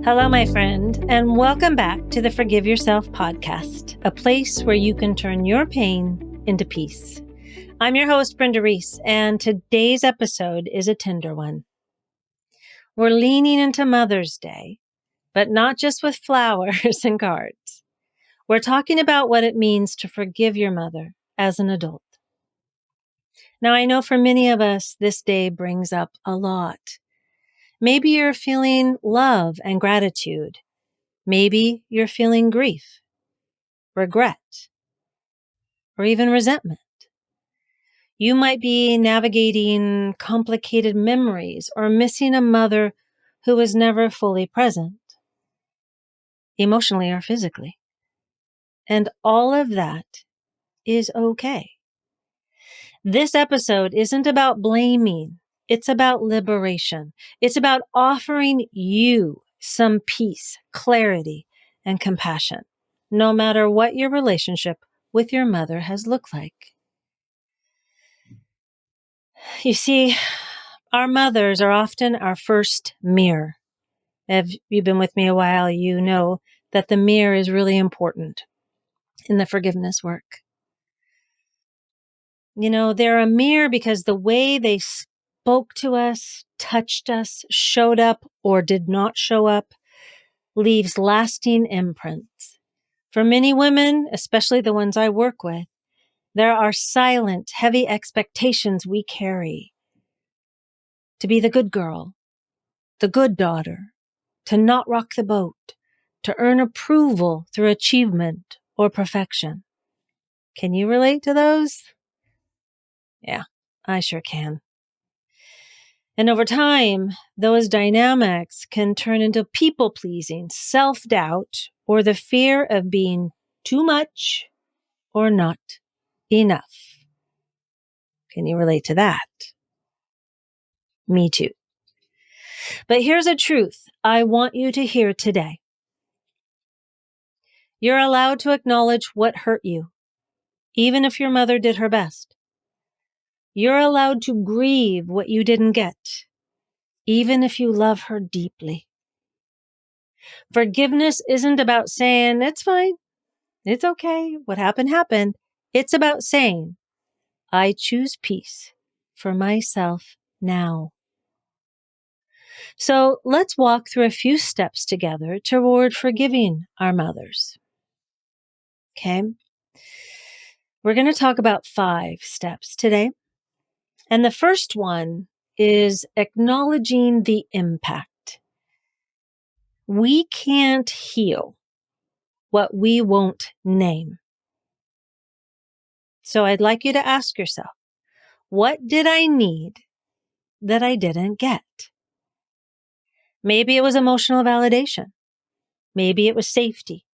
Hello, my friend, and welcome back to the Forgive Yourself podcast, a place where you can turn your pain into peace. I'm your host, Brenda Reese, and today's episode is a tender one. We're leaning into Mother's Day, but not just with flowers and cards. We're talking about what it means to forgive your mother as an adult. Now, I know for many of us, this day brings up a lot. Maybe you're feeling love and gratitude. Maybe you're feeling grief, regret, or even resentment. You might be navigating complicated memories or missing a mother who was never fully present, emotionally or physically. And all of that is okay. This episode isn't about blaming. It's about liberation. It's about offering you some peace, clarity, and compassion, no matter what your relationship with your mother has looked like. You see, our mothers are often our first mirror. If you've been with me a while, you know that the mirror is really important in the forgiveness work. You know, they're a mirror because the way they spoke to us, touched us, showed up or did not show up, leaves lasting imprints. For many women, especially the ones I work with, there are silent, heavy expectations we carry to be the good girl, the good daughter, to not rock the boat, to earn approval through achievement or perfection. Can you relate to those? Yeah, I sure can. And over time, those dynamics can turn into people-pleasing, self-doubt, or the fear of being too much or not enough. Can you relate to that? Me too. But here's a truth I want you to hear today. You're allowed to acknowledge what hurt you, even if your mother did her best. You're allowed to grieve what you didn't get, even if you love her deeply. Forgiveness isn't about saying, it's fine, it's okay, what happened, happened. It's about saying, I choose peace for myself now. So let's walk through a few steps together toward forgiving our mothers. Okay? We're going to talk about 5 steps today. And the first one is acknowledging the impact. We can't heal what we won't name. So I'd like you to ask yourself, what did I need that I didn't get? Maybe it was emotional validation. Maybe it was safety.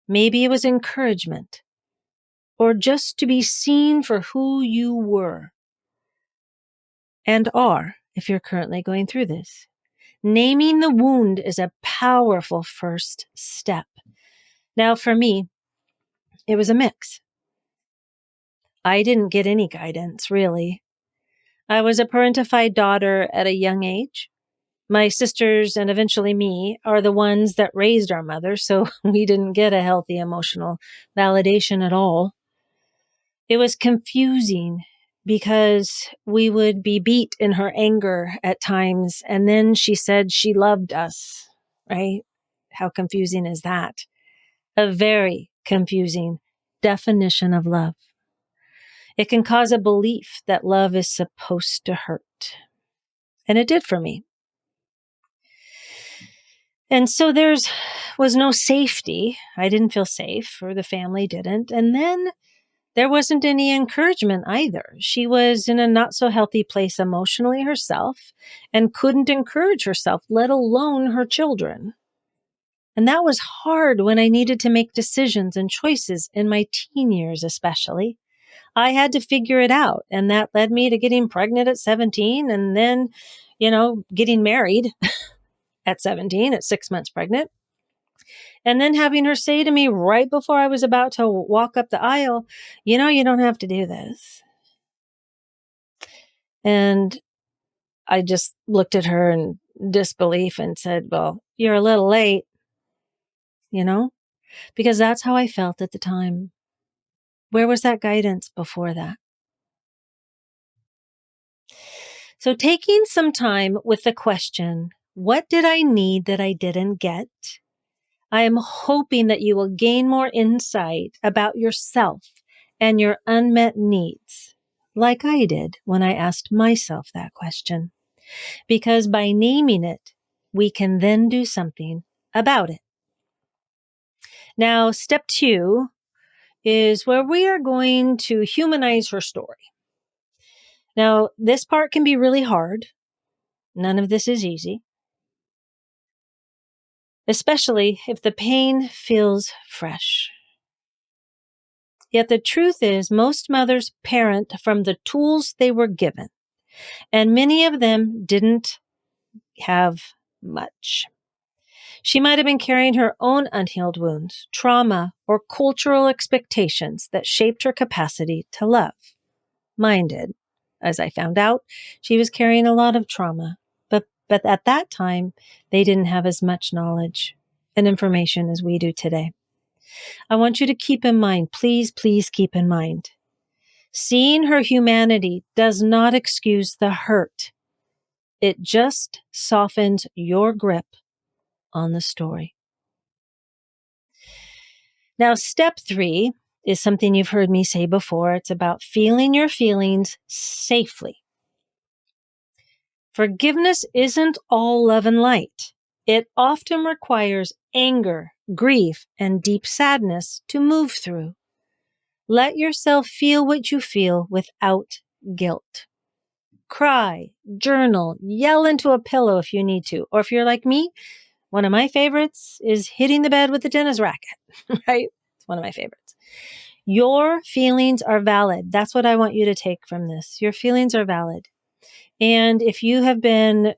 Maybe it was encouragement. Or just to be seen for who you were and are if you're currently going through this. Naming the wound is a powerful first step. Now, for me, it was a mix. I didn't get any guidance, really. I was a parentified daughter at a young age. My sisters and eventually me are the ones that raised our mother, so we didn't get a healthy emotional validation at all. It was confusing because we would be beat in her anger at times, and then she said she loved us, right? How confusing is that? A very confusing definition of love. It can cause a belief that love is supposed to hurt. And it did for me. And so was no safety. I didn't feel safe, or the family didn't. And then there wasn't any encouragement either. She was in a not so healthy place emotionally herself and couldn't encourage herself, let alone her children. And that was hard when I needed to make decisions and choices in my teen years, especially. I had to figure it out. And that led me to getting pregnant at 17 and then, getting married at 17, at 6 months pregnant. And then having her say to me right before I was about to walk up the aisle, you don't have to do this. And I just looked at her and disbelief and said, well, you're a little late, you know, because that's how I felt at the time. Where was that guidance before that? So taking some time with the question, what did I need that I didn't get? I am hoping that you will gain more insight about yourself and your unmet needs, like I did when I asked myself that question. Because by naming it, we can then do something about it. Now, step 2 is where we are going to humanize her story. Now, this part can be really hard. None of this is easy, especially if the pain feels fresh. Yet the truth is, most mothers parent from the tools they were given, and many of them didn't have much. She might have been carrying her own unhealed wounds, trauma, or cultural expectations that shaped her capacity to love. Mine did. As I found out, she was carrying a lot of trauma, but at that time, they didn't have as much knowledge and information as we do today. I want you to keep in mind, please keep in mind, seeing her humanity does not excuse the hurt. It just softens your grip on the story. Now, step 3 is something you've heard me say before. It's about feeling your feelings safely. Forgiveness isn't all love and light. It often requires anger, grief, and deep sadness to move through. Let yourself feel what you feel without guilt. Cry, journal, yell into a pillow if you need to. Or if you're like me, one of my favorites is hitting the bed with a tennis racket, right? It's one of my favorites. Your feelings are valid. That's what I want you to take from this. Your feelings are valid. And if you have been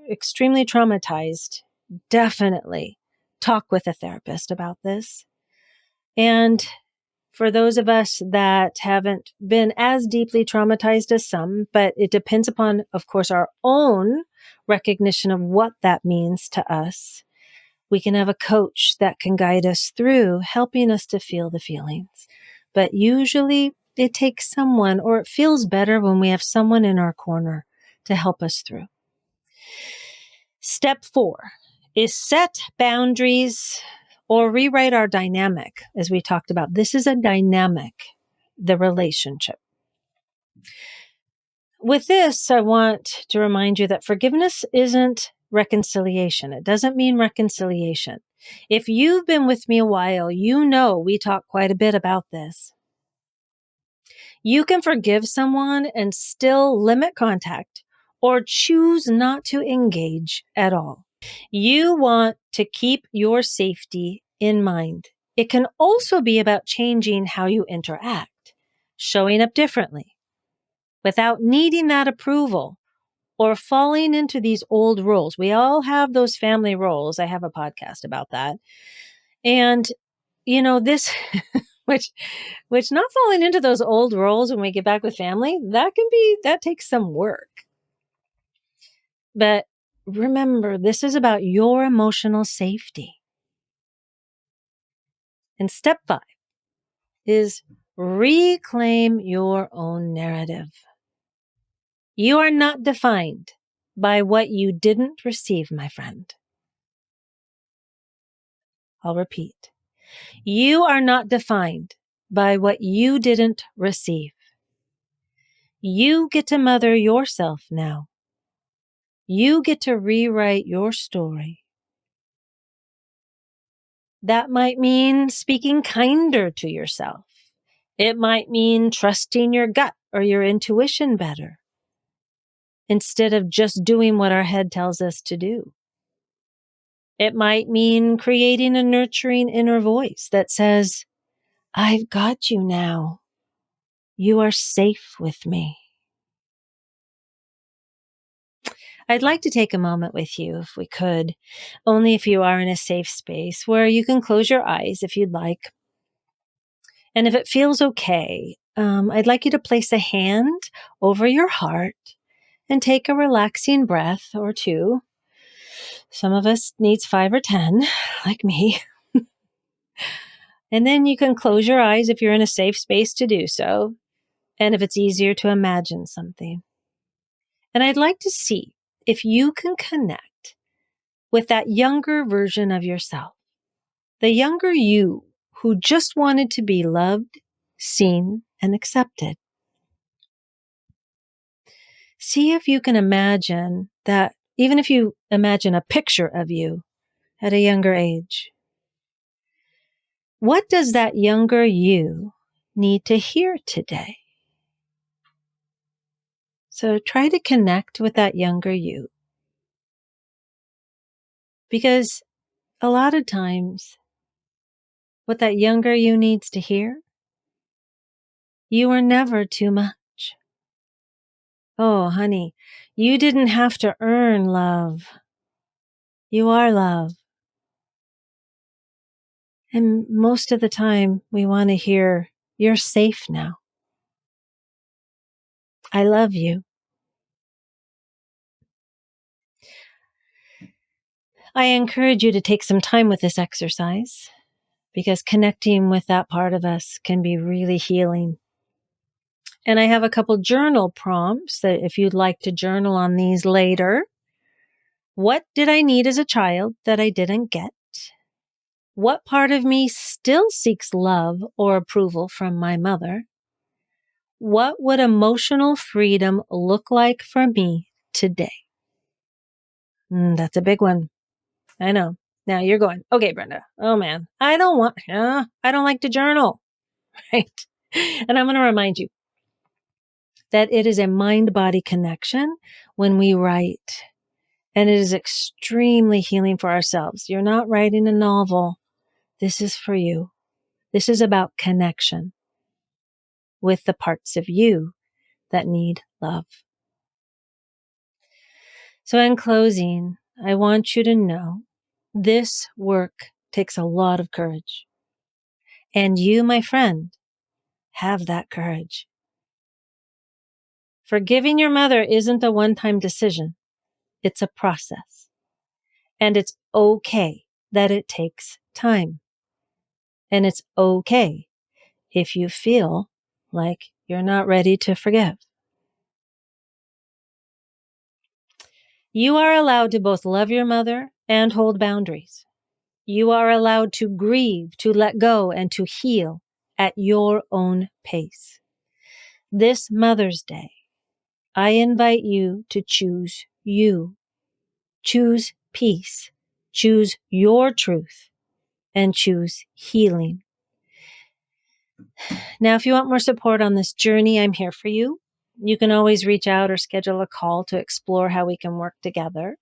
extremely traumatized, definitely talk with a therapist about this. And for those of us that haven't been as deeply traumatized as some, but it depends upon, of course, our own recognition of what that means to us. We can have a coach that can guide us through helping us to feel the feelings. But usually it takes someone, or it feels better when we have someone in our corner to help us through. Step 4 is set boundaries or rewrite our dynamic, as we talked about. This is a dynamic, the relationship. With this, I want to remind you that forgiveness isn't reconciliation. It doesn't mean reconciliation. If you've been with me a while, you know we talk quite a bit about this. You can forgive someone and still limit contact or choose not to engage at all. You want to keep your safety in mind. It can also be about changing how you interact, showing up differently, without needing that approval or falling into these old roles. We all have those family roles. I have a podcast about that. And, this, which not falling into those old roles when we get back with family, that takes some work. But remember, this is about your emotional safety. And step 5 is reclaim your own narrative. You are not defined by what you didn't receive, my friend. I'll repeat. You are not defined by what you didn't receive. You get to mother yourself now. You get to rewrite your story. That might mean speaking kinder to yourself. It might mean trusting your gut or your intuition better, instead of just doing what our head tells us to do. It might mean creating a nurturing inner voice that says, I've got you now. You are safe with me. I'd like to take a moment with you, if we could, only if you are in a safe space where you can close your eyes if you'd like. And if it feels okay, I'd like you to place a hand over your heart and take a relaxing breath or two. Some of us needs 5 or 10, like me. And then you can close your eyes if you're in a safe space to do so, and if it's easier to imagine something. And I'd like to see if you can connect with that younger version of yourself, the younger you who just wanted to be loved, seen, and accepted. See if you can imagine that, even if you imagine a picture of you at a younger age. What does that younger you need to hear today? So try to connect with that younger you. Because a lot of times, what that younger you needs to hear, you were never too much. Oh, honey, you didn't have to earn love. You are love. And most of the time, we want to hear, you're safe now. I love you. I encourage you to take some time with this exercise because connecting with that part of us can be really healing. And I have a couple journal prompts that if you'd like to journal on these later. What did I need as a child that I didn't get? What part of me still seeks love or approval from my mother? What would emotional freedom look like for me today? That's a big one. I know. Now you're going, okay, Brenda. Oh man, I don't like to journal, right? And I'm going to remind you that it is a mind-body connection when we write, and it is extremely healing for ourselves. You're not writing a novel. This is for you. This is about connection with the parts of you that need love. So in closing, I want you to know this work takes a lot of courage. And you, my friend, have that courage. Forgiving your mother isn't a one-time decision. It's a process. And it's okay that it takes time. And it's okay if you feel like you're not ready to forgive. You are allowed to both love your mother and hold boundaries. You are allowed to grieve, to let go, and to heal at your own pace. This Mother's Day, I invite you to choose you. Choose peace. Choose your truth. And choose healing. Now, if you want more support on this journey, I'm here for you. You can always reach out or schedule a call to explore how we can work together.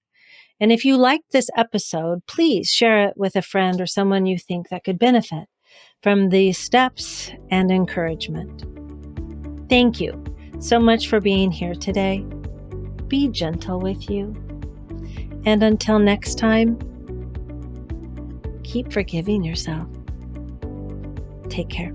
And if you liked this episode, please share it with a friend or someone you think that could benefit from these steps and encouragement. Thank you so much for being here today. Be gentle with you. And until next time, keep forgiving yourself. Take care.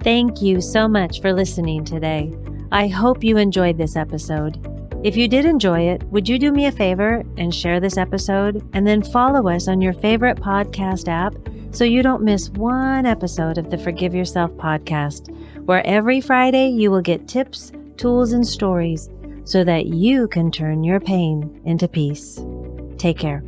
Thank you so much for listening today. I hope you enjoyed this episode. If you did enjoy it, would you do me a favor and share this episode and then follow us on your favorite podcast app so you don't miss one episode of the Forgive Yourself podcast, where every Friday you will get tips, tools, and stories so that you can turn your pain into peace. Take care.